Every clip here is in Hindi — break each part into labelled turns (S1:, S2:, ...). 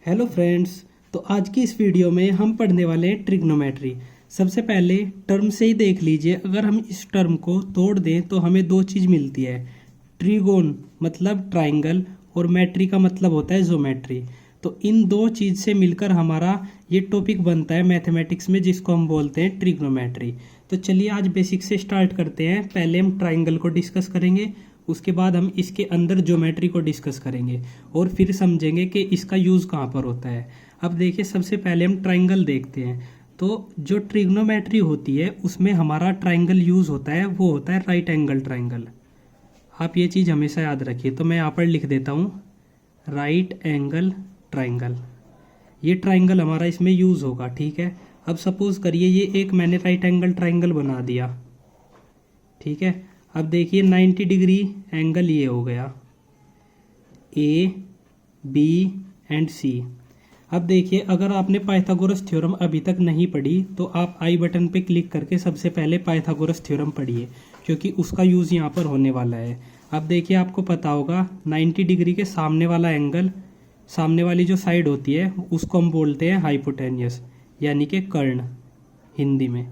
S1: Hello friends. तो आज की इस वीडियो में हम पढ़ने वाले हैं ट्रिग्नोमेट्री। सबसे पहले टर्म से ही देख लीजिए, अगर हम इस टर्म को तोड़ दें तो हमें दो चीज़ मिलती है। ट्रिगोन मतलब ट्राइंगल और मेट्री का मतलब होता है ज्योमेट्री। तो इन दो चीज़ से मिलकर हमारा ये टॉपिक बनता है मैथमेटिक्स में, जिसको हम बोलते हैं ट्रिग्नोमेट्री। तो चलिए आज बेसिक से स्टार्ट करते हैं। पहले हम ट्राइंगल को डिस्कस करेंगे, उसके बाद हम इसके अंदर ज्योमेट्री को डिस्कस करेंगे और फिर समझेंगे कि इसका यूज़ कहाँ पर होता है। अब देखिए, सबसे पहले हम ट्राइंगल देखते हैं। तो जो ट्रिग्नोमेट्री होती है उसमें हमारा ट्राइंगल यूज़ होता है, वो होता है राइट एंगल ट्राइंगल। आप ये चीज़ हमेशा याद रखिए। तो मैं यहाँ पर लिख देता हूँ राइट एंगल ट्राइंगल। ये ट्राइंगल हमारा इसमें यूज़ होगा, ठीक है। अब सपोज करिए ये एक मैंने राइट एंगल ट्राइंगल बना दिया, ठीक है। अब देखिए 90 डिग्री एंगल ये हो गया, ए बी एंड सी। अब देखिए, अगर आपने पाइथागोरस थ्योरम अभी तक नहीं पढ़ी तो आप आई बटन पे क्लिक करके सबसे पहले पाइथागोरस थ्योरम पढ़िए, क्योंकि उसका यूज़ यहाँ पर होने वाला है। अब देखिए, आपको पता होगा 90 डिग्री के सामने वाला एंगल, सामने वाली जो साइड होती है उसको हम बोलते हैं हाइपोटेनियस, यानी कि कर्ण हिंदी में।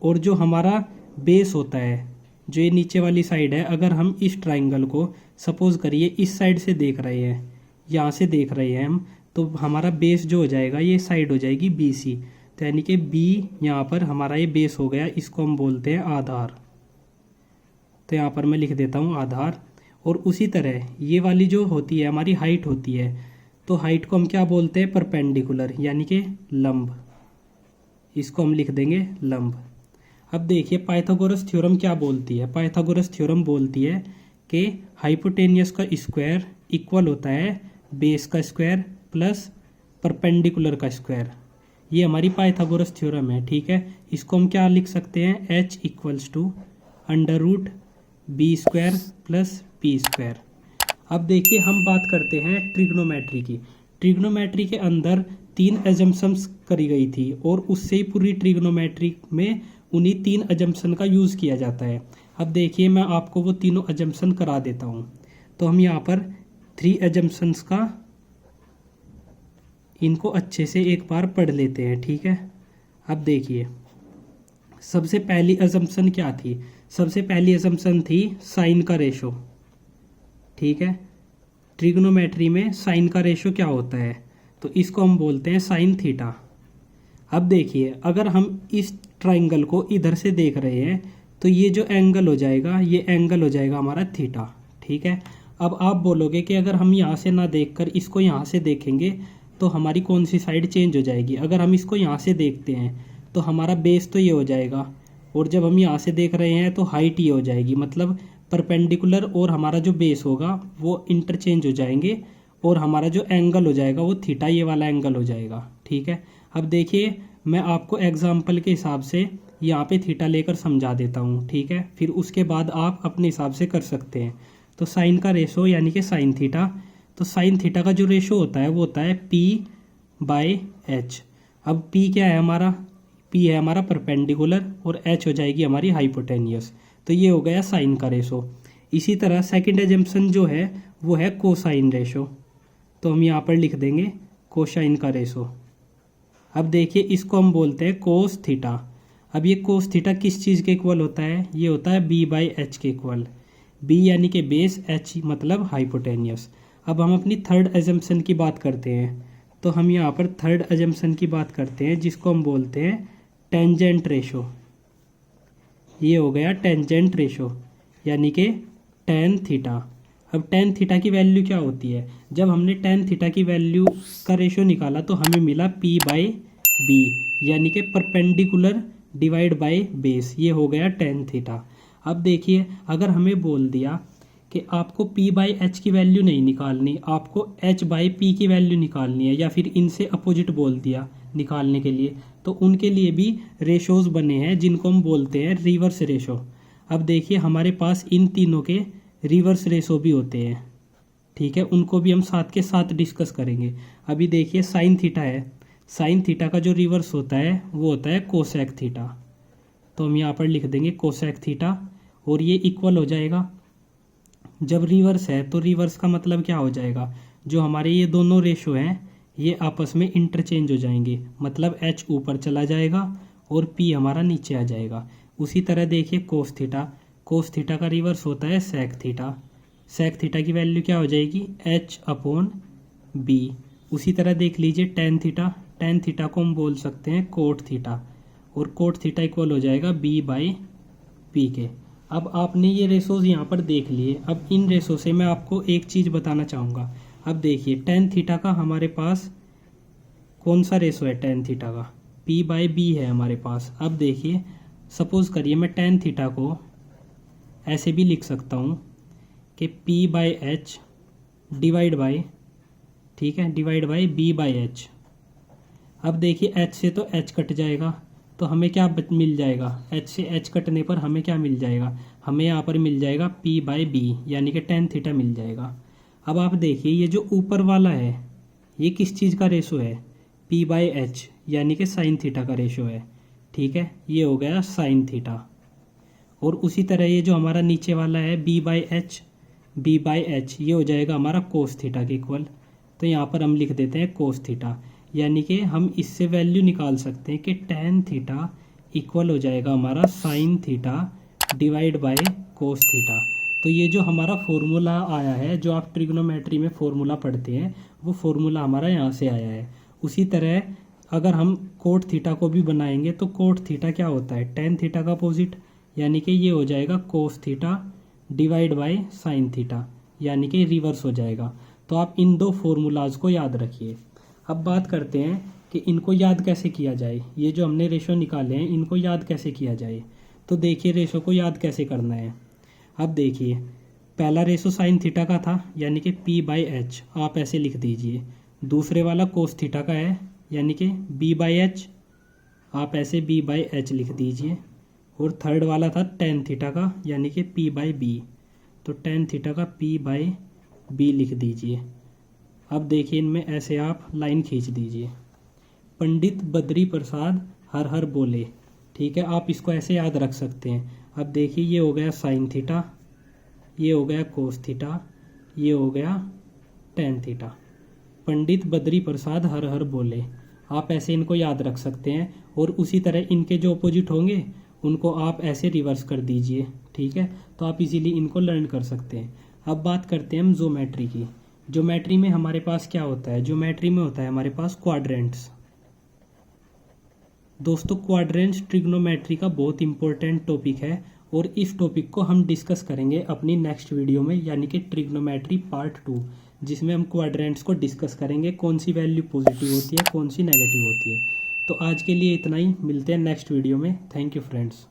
S1: और जो हमारा बेस होता है, जो ये नीचे वाली साइड है, अगर हम इस ट्राइंगल को सपोज करिए इस साइड से देख रहे हैं, यहाँ से देख रहे हैं हम, तो हमारा बेस जो हो जाएगा ये साइड हो जाएगी बी सी। तो यानी कि बी यहाँ पर हमारा ये बेस हो गया, इसको हम बोलते हैं आधार। तो यहाँ पर मैं लिख देता हूँ आधार। और उसी तरह ये वाली जो होती है हमारी हाइट होती है, तो हाइट को हम क्या बोलते हैं, परपेंडिकुलर, यानी कि लंब। इसको हम लिख देंगे लंब। अब देखिए पाइथागोरस थ्योरम क्या बोलती है। पाइथागोरस थ्योरम बोलती है कि हाइपोटेनियस का स्क्वायर इक्वल होता है बेस का स्क्वायर प्लस परपेंडिकुलर का स्क्वायर। ये हमारी पाइथागोरस थ्योरम है, ठीक है। इसको हम क्या लिख सकते हैं, h equals to under root B square plus P square. अब देखिए, हम बात करते हैं ट्रिग्नोमेट्री की। ट्रिग्नोमेट्री के अंदर 3 एजम्पशंस करी गई थी और उससे ही पूरी ट्रिग्नोमेट्री में उन्हीं 3 एजम्पशन का यूज़ किया जाता है। अब देखिए, मैं आपको वो तीनों एजम्पशन करा देता हूँ। तो हम यहाँ पर 3 एजम्पशंस का इनको अच्छे से एक बार पढ़ लेते हैं, ठीक है। अब देखिए, सबसे पहली एजम्पशन क्या थी। सबसे पहली एजम्पशन थी साइन का रेशो, ठीक है। ट्रिग्नोमेट्री में साइन का रेशो क्या होता है, तो इसको हम बोलते हैं साइन थीटा। अब देखिए, अगर हम इस ट्राइंगल को इधर से देख रहे हैं तो ये जो एंगल हो जाएगा, ये एंगल हो जाएगा हमारा थीटा, ठीक है। अब आप बोलोगे कि अगर हम यहाँ से ना देखकर इसको यहाँ से देखेंगे तो हमारी कौन सी साइड चेंज हो जाएगी। अगर हम इसको यहाँ से देखते हैं तो हमारा बेस तो ये हो जाएगा, और जब हम यहाँ से देख रहे हैं तो हाइट ये हो जाएगी। मतलब परपेंडिकुलर और हमारा जो बेस होगा वो इंटरचेंज हो जाएंगे, और हमारा जो एंगल हो जाएगा वो थीटा ये वाला एंगल हो जाएगा, ठीक है। अब देखिए, मैं आपको एग्जाम्पल के हिसाब से यहाँ पे थीटा लेकर समझा देता हूँ, ठीक है। फिर उसके बाद आप अपने हिसाब से कर सकते हैं। तो साइन का रेशो यानी कि साइन थीटा, तो साइन थीटा का जो रेशो होता है वो होता है P बाय एच। अब P क्या है हमारा, P है हमारा परपेंडिकुलर और H हो जाएगी हमारी हाइपोटेनियस। तो ये हो गया साइन का रेशो। इसी तरह सेकेंड एजम्पशन जो है वो है कोसाइन रेशो। तो हम यहाँ पर लिख देंगे कोसाइन का रेशो। अब देखिए, इसको हम बोलते हैं कोस थीटा। अब ये कोस थीटा किस चीज़ के इक्वल होता है, ये होता है बी बाई एच के इक्वल। बी यानी कि बेस, एच मतलब हाइपोटेनियस। अब हम अपनी थर्ड एजम्पशन की बात करते हैं। तो हम यहाँ पर थर्ड एजम्पशन की बात करते हैं, जिसको हम बोलते हैं टेंजेंट रेशो। ये हो गया टेंजेंट रेशो, यानी कि टेन थीटा। अब टेन थीटा की वैल्यू क्या होती है, जब हमने टेन थीटा की वैल्यू का रेशो निकाला तो हमें मिला P बाई बी, यानी कि परपेंडिकुलर डिवाइड बाय बेस। ये हो गया टेन थीटा। अब देखिए, अगर हमें बोल दिया कि आपको P बाई एच की वैल्यू नहीं निकालनी, आपको H बाई P की वैल्यू निकालनी है, या फिर इनसे अपोजिट बोल दिया निकालने के लिए, तो उनके लिए भी रेशोज बने हैं जिनको हम बोलते हैं रिवर्स रेशो। अब देखिए, हमारे पास इन तीनों के रिवर्स रेशो भी होते हैं, ठीक है। उनको भी हम साथ के साथ डिस्कस करेंगे। अभी देखिए, साइन थीटा है, साइन थीटा का जो रिवर्स होता है वो होता है कोसेक थीटा। तो हम यहाँ पर लिख देंगे कोसेक थीटा, और ये इक्वल हो जाएगा। जब रिवर्स है तो रिवर्स का मतलब क्या हो जाएगा, जो हमारे ये दोनों रेशो हैं ये आपस में इंटरचेंज हो जाएंगे, मतलब h ऊपर चला जाएगा और p हमारा नीचे आ जाएगा। उसी तरह देखिए कोस थीटा का रिवर्स होता है सेक थीटा की वैल्यू क्या हो जाएगी, h/b। उसी तरह देख लीजिए टेन थीटा को हम बोल सकते हैं कोट थीटा, और कोट थीटा इक्वल हो जाएगा b/p के। अब आपने ये रेशोज यहाँ पर देख लिए। अब इन रेशो से मैं आपको एक चीज़ बताना चाहूँगा। अब देखिए टेन थीटा का हमारे पास कौन सा रेशो है, टेन थीटा का p/b है हमारे पास। अब देखिए सपोज करिए मैं टेन थीटा को ऐसे भी लिख सकता हूँ कि p/h डिवाइड बाई, ठीक है, डिवाइड बाई b/h। अब देखिए h से तो h कट जाएगा, तो हमें क्या मिल जाएगा, h से h कटने पर हमें क्या मिल जाएगा, हमें यहाँ पर मिल जाएगा p/b यानी कि टेन थीटा मिल जाएगा। अब आप देखिए ये जो ऊपर वाला है ये किस चीज़ का रेशो है, p/h यानी कि साइन थीटा का रेशो है, ठीक है, ये हो गया साइन थीटा। और उसी तरह ये जो हमारा नीचे वाला है b/h ये हो जाएगा हमारा कोस थीटा के इक्वल। तो यहाँ पर हम लिख देते हैं कोस थीटा, यानी कि हम इससे वैल्यू निकाल सकते हैं कि टेन थीटा इक्वल हो जाएगा हमारा sine theta divide by cos theta. तो ये जो हमारा फॉर्मूला आया है, जो आप ट्रिग्नोमेट्री में फॉर्मूला पढ़ते हैं, वो फॉर्मूला हमारा यहाँ से आया है। उसी तरह अगर हम कोट थीटा को भी बनाएंगे तो कोट थीटा क्या होता है, टेन थीटा का अपोजिट, यानी कि ये हो जाएगा cos theta divide by sine theta, यानी कि रिवर्स हो जाएगा। तो आप इन दो फॉर्मूलाज को याद रखिए। अब बात करते हैं कि इनको याद कैसे किया जाए। ये जो हमने रेशो निकाले हैं इनको याद कैसे किया जाए। तो देखिए रेशो को याद कैसे करना है। अब देखिए पहला रेशो साइन थीटा का था, यानी कि p/h आप ऐसे लिख दीजिए। दूसरे वाला कोस थीटा का है, यानी कि b/h आप ऐसे b/h लिख दीजिए। और थर्ड वाला था टेन थीटा का, यानी कि p/b, तो टेन थीटा का p/b लिख दीजिए। अब देखिए इनमें ऐसे आप लाइन खींच दीजिए। पंडित बद्री प्रसाद हर हर बोले, ठीक है, आप इसको ऐसे याद रख सकते हैं। अब देखिए ये हो गया साइन थीटा, ये हो गया कोस थीटा, ये हो गया टेन थीटा। पंडित बद्री प्रसाद हर हर बोले, आप ऐसे इनको याद रख सकते हैं। और उसी तरह इनके जो अपोजिट होंगे उनको आप ऐसे रिवर्स कर दीजिए, ठीक है, तो आप इजीली इनको लर्न कर सकते हैं। अब बात करते हैं हम ज्योमेट्री की। ज्योमेट्री में हमारे पास क्या होता है, ज्योमेट्री में होता है हमारे पास क्वाड्रेंट्स। दोस्तों क्वाड्रेंट्स ट्रिग्नोमेट्री का बहुत इंपॉर्टेंट टॉपिक है, और इस टॉपिक को हम डिस्कस करेंगे अपनी नेक्स्ट वीडियो में, यानी कि ट्रिग्नोमेट्री पार्ट 2, जिसमें हम क्वाड्रेंट्स को डिस्कस करेंगे, कौन सी वैल्यू पॉजिटिव होती है, कौन सी नेगेटिव होती है। तो आज के लिए इतना ही, मिलते हैं नेक्स्ट वीडियो में। Thank you friends.